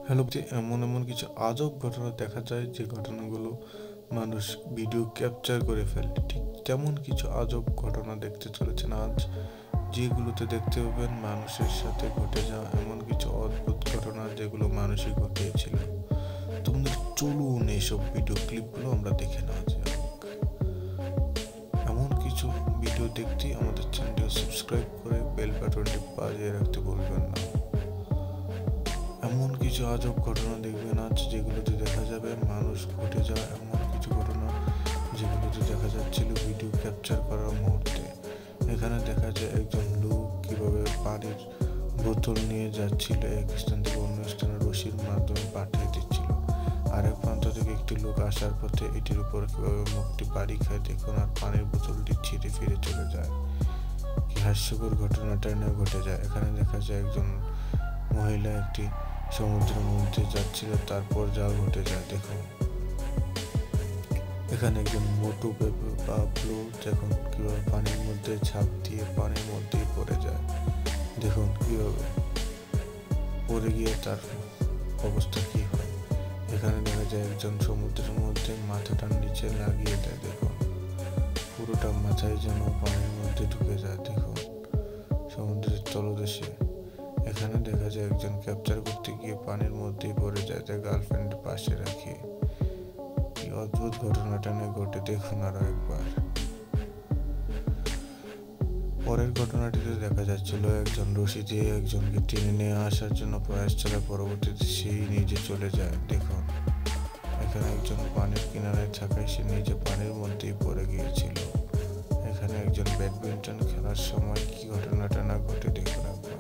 Hello, যে এমন এমন কিছু আজব ঘটনা দেখা যায় যে ঘটনাগুলো মানুষ ভিডিও ক্যাপচার করে ফেলে। ঠিক তেমন কিছু আজব ঘটনা দেখতে চলেছেন আজ, যেগুলোতে দেখতে পাবেন মানুষের সাথে ঘটে যাওয়া এমন কিছু অদ্ভুত ঘটনা যেগুলো মানুষই ঘটিয়েছিল। তোমাদের চলুন এইসব ভিডিও ক্লিপগুলো আমরা দেখে নেওয়া যাক। এমন কিছু ভিডিও দেখতে আমাদের চ্যানেলটি সাবস্ক্রাইব করে বেল বাটনটি বাজিয়ে রাখতে ভুলবেন না। এমন কিছু আজব ঘটনা দেখবেন আজ, যেগুলোতে দেখা যাবে মানুষ ঘটে যাওয়া এমন কিছু ঘটনা যেগুলোতে দেখা যাচ্ছিল ভিডিও ক্যাপচার করার মুহূর্তে। এখানে দেখা যায় একজন লোক কিভাবে পানির বোতল নিয়ে যাচ্ছিল, এক স্থান থেকে অন্য স্থানে রশির মাধ্যমে পাঠিয়ে দিচ্ছিল। আরেক প্রান্ত থেকে একটি লোক আসার পথে এটির উপর কিভাবে মুখটি বাড়ি খায় দেখুন, আর পানির বোতলটি ছিঁড়ে ফিরে চলে যায়। কি হাস্যকর ঘটনাটা নিয়ে ঘটে যায়। এখানে দেখা যায় একজন মহিলা একটি সমুদ্রের মধ্যে যাচ্ছিল, তারপর যা ঘটে যায় দেখুন। এখানে একজন মোটু বাবলু দেখুন কিভাবে পানির মধ্যে ঝাঁপ দিয়ে পানির মধ্যেই পড়ে যায়। দেখুন কিভাবে পড়ে গিয়ে তার অবস্থা কি হয়। এখানে দেখা যায় একজন সমুদ্রের মধ্যে মাথাটার নিচে লাগিয়ে দেয়, দেখুন পুরোটা মাথায় যেন পানির মধ্যে ঢুকে যায়। দেখুন সমুদ্রের তলদেশে। এখানে দেখা যায় একজন ক্যাপচার করতে গিয়ে পানির মধ্যেই পড়ে যায়, তার গার্লফ্রেন্ড পাশে রাখে। কি অদ্ভুত ঘটনাটা নিয়ে ঘটে দেখুন আরো একবার। পরের ঘটনাটিতে দেখা যাচ্ছিল একজন রশি দিয়ে একজনকে টেনে নিয়ে আসার জন্য প্রয়াস চালায়, পরবর্তীতে সেই নিজে চলে যায়। দেখুন এখানে একজন পানির কিনারে থাকায় সে নিজে পানির মধ্যেই পড়ে গিয়েছিল। এখানে একজন ব্যাডমিন্টন খেলার সময় কি ঘটনাটা না ঘটে দেখুন একবার।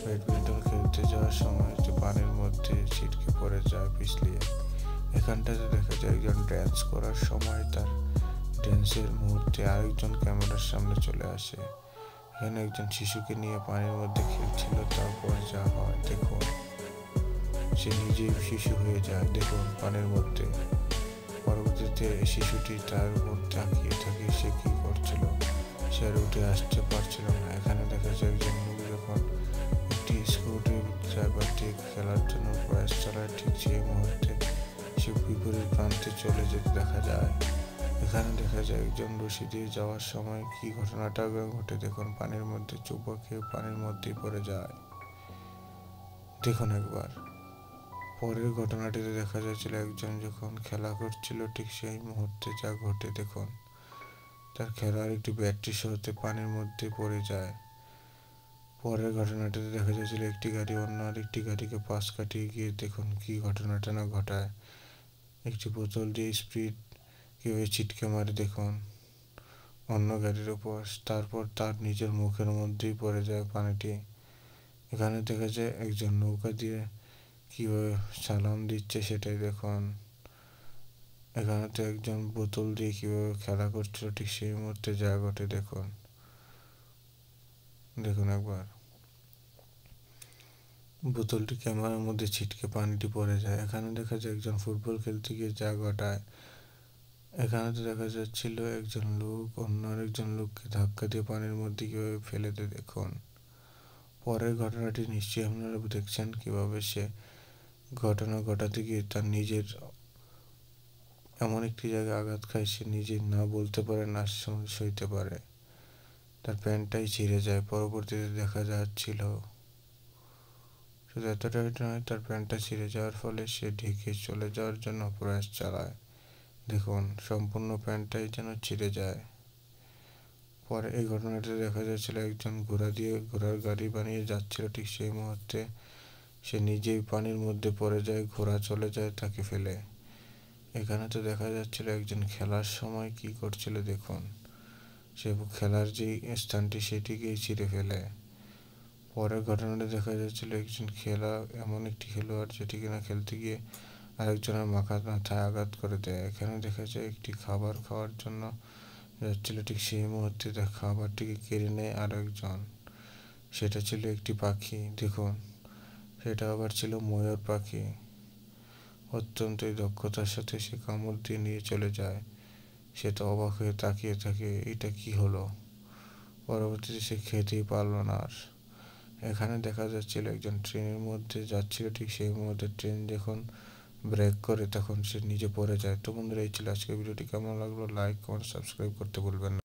ব্যাডমিন্টন খেলতে যাওয়ার সময় যে পানির মধ্যে ছিটকে পড়ে যায় পিছলিয়ে। এখানটাতে দেখা যায় একজন ড্যান্স করার সময় তার ড্যান্সের মুহূর্তে আরেকজন ক্যামেরার সামনে চলে আসে। এখানে একজন শিশুকে নিয়ে পানির মধ্যে খেলছিল, তারপর যা হয় দেখুন, সে নিজেই শিশু হয়ে যায় দেখুন পানির মধ্যে। পরবর্তীতে শিশুটি তার উপর তাকিয়ে থাকে, সে কি করছিল, সে আর উঠে আসতে পারছিল না। এখানে দেখা যায় একজন লোক যখন একটি স্ক্রুটি ড্রাইভার দিয়ে খেলার জন্য প্রয়াস চালায়, ঠিক সেই মুহূর্তে সে বিপরীত প্রান্তে চলে যেতে দেখা যায়। এখানে দেখা যায় একজন রশি দিয়ে যাওয়ার সময় কি ঘটনাটা ঘটে দেখুন, পানির মধ্যে চুপা খেয়ে পানির মধ্যেই পড়ে যায় দেখুন একবার। পরের ঘটনাটিতে দেখা যাচ্ছিল একজন যখন খেলা করছিল, ঠিক সেই মুহূর্তে যা ঘটে দেখুন, তার খেলার একটি ব্যাটারি সহতে পানির মধ্যে পড়ে যায়। পরের ঘটনাটিতে দেখা যাচ্ছিল একটি গাড়ি অন্য আরেকটি গাড়িকে পাশ কাটিয়ে গিয়ে দেখুন কি ঘটনাটা না ঘটায়। একটি বোতল দিয়ে স্পিড কীভাবে ছিটকে মারে দেখুন অন্য গাড়ির উপর, তারপর তার নিজের মুখের মধ্যেই পড়ে যায় পানিটি। এখানে দেখা যায় একজন নৌকা দিয়ে কীভাবে সালাম দিচ্ছে সেটাই দেখুন। এখানে তো একজন বোতল দিয়ে কীভাবে খেলা করছিল, ঠিক সেই মুহূর্তে যা ঘটে দেখুন। দেখুন একবার বোতলটি ক্যামেরার মধ্যে ছিটকে পানিটি পড়ে যায়। এখানে দেখা যায় একজন ফুটবল খেলতে গিয়ে যা ঘটায়। এখানে তো দেখা যাচ্ছিল একজন লোক অন্য আরেকজন লোককে ধাক্কা দিয়ে পানির মধ্যে কীভাবে ফেলে দেয় দেখুন। পরের ঘটনাটি নিশ্চয়ই আপনারা দেখছেন কিভাবে সে ঘটনা ঘটাতে গিয়ে তার নিজের এমন একটি জায়গায় আঘাত খায়, সে নিজে না বলতে পারে না সইতে পারে, তার প্যান্টটাই ছিঁড়ে যায়। পরবর্তীতে দেখা যাচ্ছিল শুধু এতটাই নয়, তার প্যান্টটা ছিঁড়ে যাওয়ার ফলে সে ঢেকে চলে যাওয়ার জন্য প্রয়াস চালায়। দেখুন সম্পূর্ণ প্যান্টটাই যেন ছিঁড়ে যায়। পরে এই ঘটনাটিতে দেখা যাচ্ছিল একজন ঘোড়ার গাড়ি বানিয়ে যাচ্ছিল, ঠিক সেই মুহূর্তে সে নিজেই পানির মধ্যে পড়ে যায়, ঘোড়া চলে যায় তাকে ফেলে। এখানে তো দেখা যাচ্ছিল একজন খেলার সময় কি করছিল দেখুন, সে খেলার যে স্থানটি সেটিকেই ছিঁড়ে ফেলে। পরের ঘটনাটা দেখা যাচ্ছিল একজন এমন একটি খেলোয়াড় যেটি কিনা খেলতে গিয়ে আরেকজনের মাথায় আঘাত করে দেয়। এখানে দেখা যায় একটি খাবার খাওয়ার জন্য যাচ্ছিল, ঠিক সেই মুহূর্তে তার খাবারটিকে কেড়ে নেয় আরেকজন। সেটা ছিল একটি পাখি দেখুন, সেটা আবার ছিল ময়ূর পাখি। অত্যন্তই দক্ষতার সাথে সে কামড় দিয়ে নিয়ে চলে যায়। সে তো অবাক হয়ে তাকিয়ে থাকে, এটা কি হলো। পরবর্তীতে সে খেতেই পারল না আর। এখানে দেখা যাচ্ছিল একজন ট্রেনের মধ্যে যাচ্ছিল, ঠিক সেই মুহূর্তে ট্রেন যখন ব্রেক করে তখন সে নিজে পড়ে যায়। তো বন্ধুরা, এই ছিল আজকের ভিডিওটি। কেমন লাগলো লাইক কমেন্ট সাবস্ক্রাইব করতে ভুলবেন না।